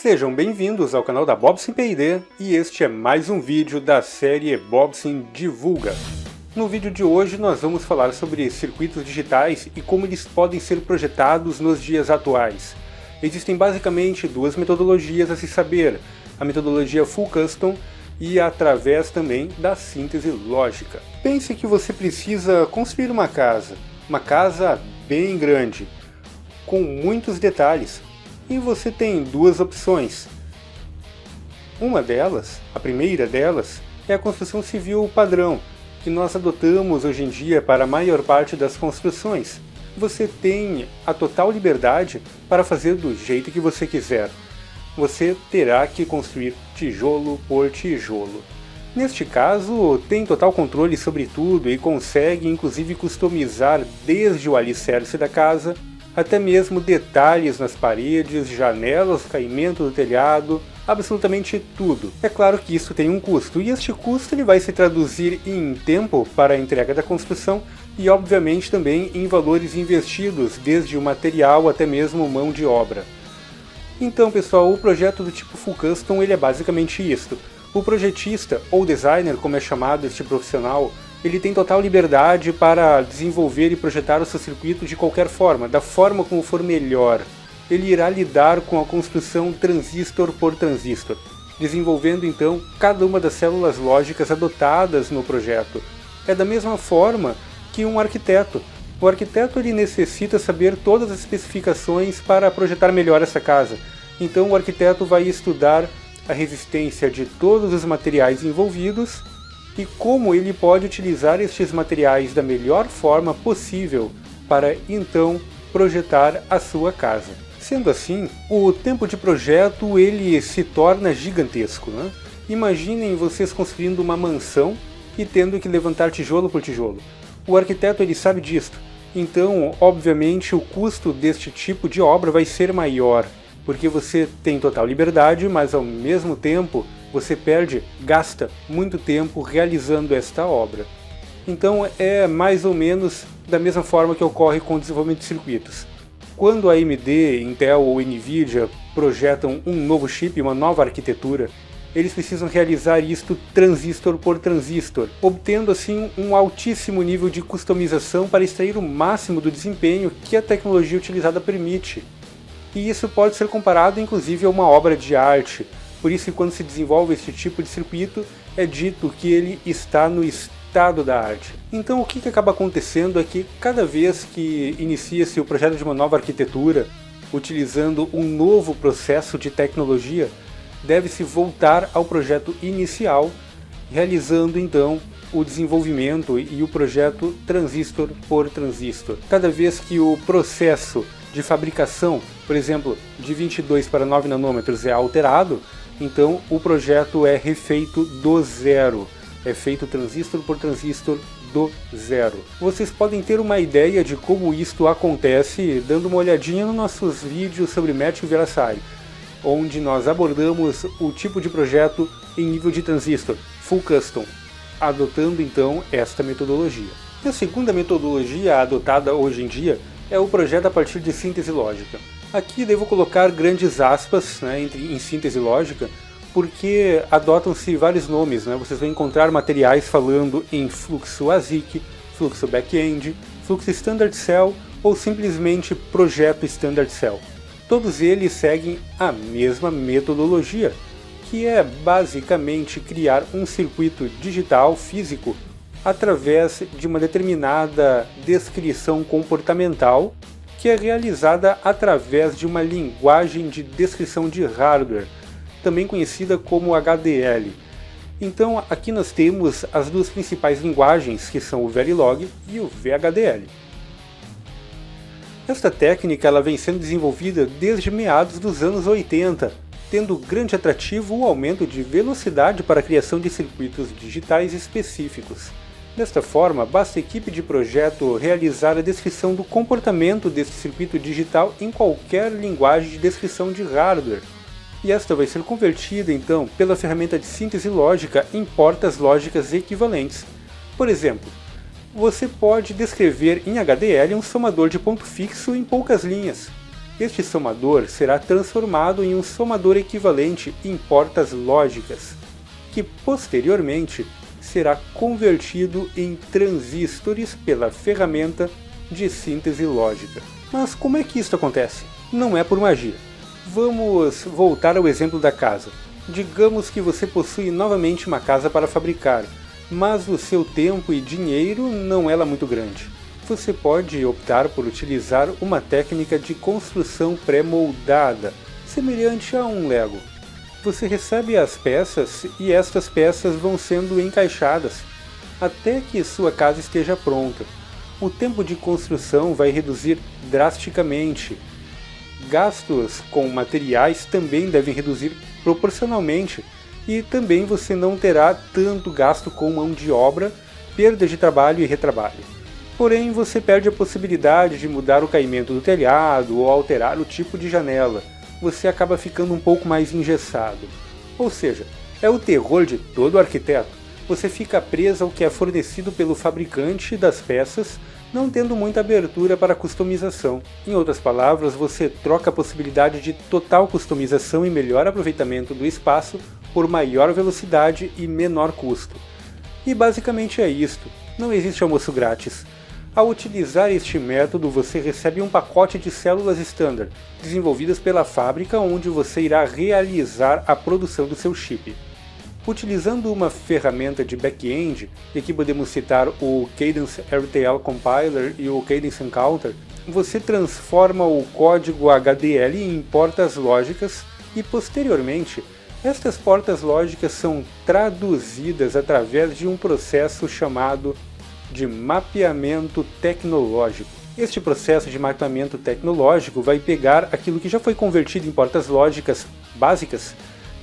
Sejam bem-vindos ao canal da Bobson P&D e este é mais um vídeo da série Bobson Divulga. No vídeo de hoje nós vamos falar sobre circuitos digitais e como eles podem ser projetados nos dias atuais. Existem basicamente duas metodologias a se saber, a metodologia Full Custom e através também da síntese lógica. Pense que você precisa construir uma casa bem grande, com muitos detalhes. E você tem duas opções. Uma delas, a primeira delas, é a construção civil padrão, que nós adotamos hoje em dia para a maior parte das construções. Você tem a total liberdade para fazer do jeito que você quiser. Você terá que construir tijolo por tijolo. Neste caso, tem total controle sobre tudo e consegue inclusive customizar desde o alicerce da casa até mesmo detalhes nas paredes, janelas, caimento do telhado, absolutamente tudo. É claro que isso tem um custo, e este custo ele vai se traduzir em tempo para a entrega da construção e obviamente também em valores investidos, desde o material até mesmo mão de obra. Então pessoal, o projeto do tipo Full Custom ele é basicamente isto. O projetista, ou designer como é chamado este profissional, ele tem total liberdade para desenvolver e projetar o seu circuito de qualquer forma, da forma como for melhor. Ele irá lidar com a construção transistor por transistor, desenvolvendo então cada uma das células lógicas adotadas no projeto. É da mesma forma que um arquiteto. O arquiteto ele necessita saber todas as especificações para projetar melhor essa casa. Então o arquiteto vai estudar a resistência de todos os materiais envolvidos e como ele pode utilizar estes materiais da melhor forma possível para então projetar a sua casa. Sendo assim, o tempo de projeto ele se torna gigantesco, né? Imaginem vocês construindo uma mansão e tendo que levantar tijolo por tijolo. O arquiteto ele sabe disto, então obviamente o custo deste tipo de obra vai ser maior, porque você tem total liberdade, mas ao mesmo tempo você gasta muito tempo realizando esta obra. Então é mais ou menos da mesma forma que ocorre com o desenvolvimento de circuitos. Quando a AMD, Intel ou Nvidia projetam um novo chip, uma nova arquitetura, eles precisam realizar isto transistor por transistor, obtendo assim um altíssimo nível de customização para extrair o máximo do desempenho que a tecnologia utilizada permite. E isso pode ser comparado inclusive a uma obra de arte. Por isso que quando se desenvolve este tipo de circuito, é dito que ele está no estado da arte. Então o que acaba acontecendo é que cada vez que inicia-se o projeto de uma nova arquitetura, utilizando um novo processo de tecnologia, deve-se voltar ao projeto inicial, realizando então o desenvolvimento e o projeto transistor por transistor. Cada vez que o processo de fabricação, por exemplo, de 22 para 9 nanômetros é alterado, então o projeto é refeito do zero, é feito transistor por transistor do zero. Vocês podem ter uma ideia de como isto acontece dando uma olhadinha nos nossos vídeos sobre Matthew Versailles, onde nós abordamos o tipo de projeto em nível de transistor, Full Custom, adotando então esta metodologia. E a segunda metodologia adotada hoje em dia é o projeto a partir de síntese lógica. Aqui devo colocar grandes aspas, né, em síntese lógica, porque adotam-se vários nomes. Né? Vocês vão encontrar materiais falando em fluxo ASIC, fluxo back-end, fluxo standard cell ou simplesmente projeto standard cell. Todos eles seguem a mesma metodologia, que é basicamente criar um circuito digital físico através de uma determinada descrição comportamental que é realizada através de uma linguagem de descrição de hardware, também conhecida como HDL. Então aqui nós temos as duas principais linguagens, que são o Verilog e o VHDL. Esta técnica ela vem sendo desenvolvida desde meados dos anos 80, tendo grande atrativo o aumento de velocidade para a criação de circuitos digitais específicos. Desta forma, basta a equipe de projeto realizar a descrição do comportamento deste circuito digital em qualquer linguagem de descrição de hardware. E esta vai ser convertida, então, pela ferramenta de síntese lógica em portas lógicas equivalentes. Por exemplo, você pode descrever em HDL um somador de ponto fixo em poucas linhas. Este somador será transformado em um somador equivalente em portas lógicas, que posteriormente será convertido em transistores pela ferramenta de síntese lógica. Mas como é que isso acontece? Não é por magia. Vamos voltar ao exemplo da casa. Digamos que você possui novamente uma casa para fabricar, mas o seu tempo e dinheiro não é lá muito grande. Você pode optar por utilizar uma técnica de construção pré-moldada, semelhante a um Lego. Você recebe as peças e estas peças vão sendo encaixadas até que sua casa esteja pronta. O tempo de construção vai reduzir drasticamente. Gastos com materiais também devem reduzir proporcionalmente, e também você não terá tanto gasto com mão de obra, perda de trabalho e retrabalho. Porém, você perde a possibilidade de mudar o caimento do telhado ou alterar o tipo de janela. Você acaba ficando um pouco mais engessado. Ou seja, é o terror de todo arquiteto. Você fica preso ao que é fornecido pelo fabricante das peças, não tendo muita abertura para customização. Em outras palavras, você troca a possibilidade de total customização e melhor aproveitamento do espaço por maior velocidade e menor custo. E basicamente é isto, não existe almoço grátis. Ao utilizar este método, você recebe um pacote de células standard, desenvolvidas pela fábrica onde você irá realizar a produção do seu chip. Utilizando uma ferramenta de back-end, e aqui podemos citar o Cadence RTL Compiler e o Cadence Encounter, você transforma o código HDL em portas lógicas e, posteriormente, estas portas lógicas são traduzidas através de um processo chamado de mapeamento tecnológico. Este processo de mapeamento tecnológico vai pegar aquilo que já foi convertido em portas lógicas básicas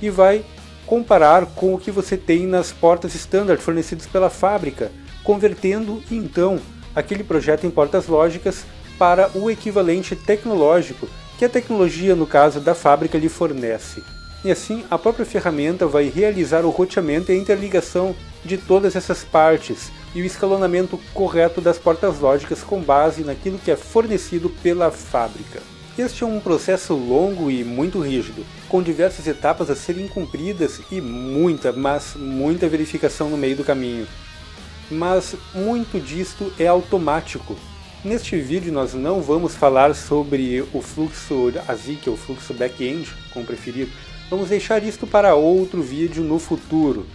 e vai comparar com o que você tem nas portas standard fornecidas pela fábrica, convertendo então aquele projeto em portas lógicas para o equivalente tecnológico que a tecnologia, no caso da fábrica, lhe fornece. E assim, a própria ferramenta vai realizar o roteamento e a interligação de todas essas partes e o escalonamento correto das portas lógicas com base naquilo que é fornecido pela fábrica. Este é um processo longo e muito rígido, com diversas etapas a serem cumpridas e muita, mas muita verificação no meio do caminho. Mas muito disto é automático. Neste vídeo nós não vamos falar sobre o fluxo ASIC ou fluxo back-end, como preferir. Vamos deixar isto para outro vídeo no futuro,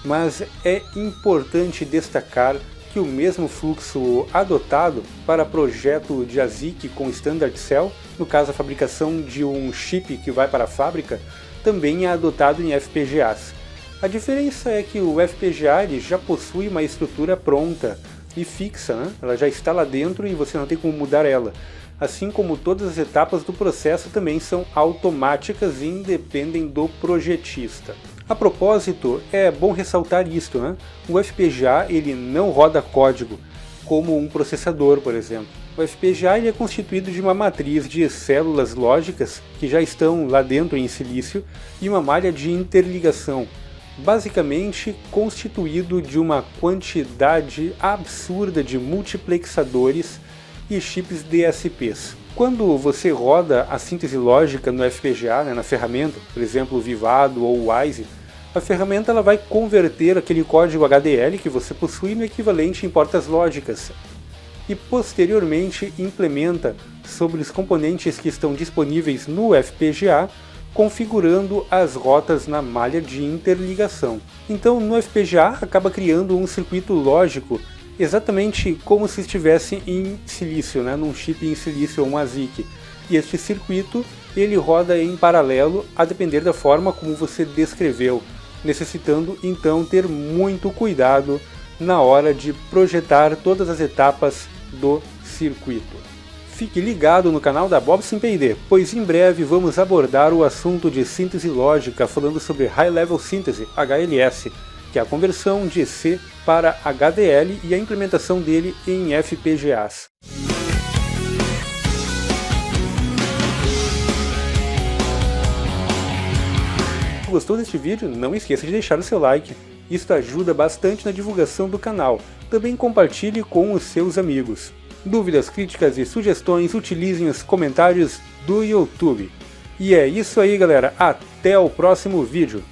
mas é importante destacar que o mesmo fluxo adotado para projeto de ASIC com Standard Cell, no caso a fabricação de um chip que vai para a fábrica, também é adotado em FPGAs. A diferença é que o FPGA ele já possui uma estrutura pronta e fixa, né? Ela já está lá dentro e você não tem como mudar ela. Assim como todas as etapas do processo também são automáticas e independem do projetista. A propósito, é bom ressaltar isto, né? O FPGA ele não roda código, como um processador, por exemplo. O FPGA ele é constituído de uma matriz de células lógicas que já estão lá dentro em silício e uma malha de interligação, basicamente constituído de uma quantidade absurda de multiplexadores e chips DSPs. Quando você roda a síntese lógica no FPGA, na ferramenta, por exemplo o Vivado ou o Wise, a ferramenta ela vai converter aquele código HDL que você possui no equivalente em portas lógicas e posteriormente implementa sobre os componentes que estão disponíveis no FPGA, configurando as rotas na malha de interligação. Então no FPGA acaba criando um circuito lógico exatamente como se estivesse em silício, né, num chip em silício ou um ASIC. E este circuito ele roda em paralelo a depender da forma como você descreveu, necessitando então ter muito cuidado na hora de projetar todas as etapas do circuito. Fique ligado no canal da BobSimPD, pois em breve vamos abordar o assunto de síntese lógica falando sobre High Level Synthesis, HLS, que é a conversão de C para HDL e a implementação dele em FPGAs. Gostou deste vídeo? Não esqueça de deixar o seu like, isso ajuda bastante na divulgação do canal. Também compartilhe com os seus amigos. Dúvidas, críticas e sugestões, utilizem os comentários do YouTube. E é isso aí, galera, até o próximo vídeo.